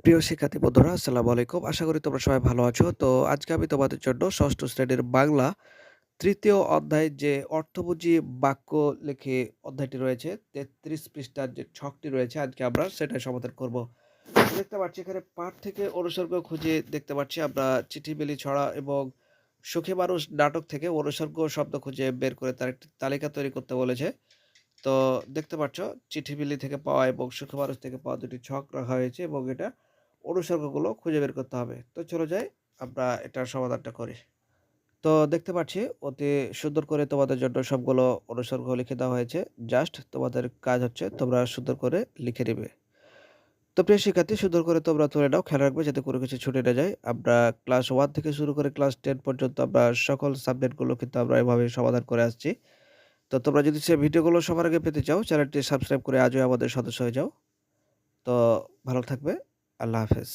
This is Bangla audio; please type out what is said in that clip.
প্রিয় শিক্ষার্থী বন্ধুরা, আসসালামু আলাইকুম। আশা করি তোমরা সবাই ভালো আছো। তো আজকে আমি তোমাদের জন্য ষষ্ঠ শ্রেণীর বাংলা ৩য় অধ্যায় যে অর্থবুঝি বাক্য লিখে অধ্যায়টি রয়েছে, ৩৩ পৃষ্ঠার যে ছকটি রয়েছে আজকে আমরা সেটাই সমাধান করব। দেখতে পাচ্ছি এখানে পাঠ থেকে অনুসর্গ খুঁজে দেখতে পাচ্ছি আমরা চিঠি, বিলি, ছড়া এবং সুখী মানুষ নাটক থেকে অনুসর্গ শব্দ খুঁজে বের করে তার একটি তালিকা তৈরি করতে বলেছে। তো দেখতে পাচ্ছ চিঠি, বিলি থেকে পাওয়া এবং সুখী মানুষ থেকে পাওয়া ২ টি ছক রাখা হয়েছে এবং এটা অনুসর্গগুলো খুঁজে বের করতে হবে। তো চলো যাই আমরা এটার সমাধানটা করি। তো দেখতে পাচ্ছি অতি সুন্দর করে তোমাদের জন্য সবগুলো অনুসর্গ লিখে দেওয়া হয়েছে। জাস্ট তোমাদের কাজ হচ্ছে তোমরা সুন্দর করে লিখে নিবে। তো প্রিয় শিক্ষার্থী, সুন্দর করে তোমরা তুলে নাও। খেয়াল রাখবে যাতে কোনো কিছু ছুটে না যায়। আমরা ক্লাস 1 থেকে শুরু করে ক্লাস 10 পর্যন্ত আমরা সকল সাবজেক্টগুলো কিন্তু আমরা এভাবে সমাধান করে আসছি। তো তোমরা যদি সে ভিডিওগুলো সবার আগে পেতে চাও, চ্যানেলটি সাবস্ক্রাইব করে আজই আমাদের সদস্য হয়ে যাও। তো ভালো থাকবে। আল্লাহ হাফেজ।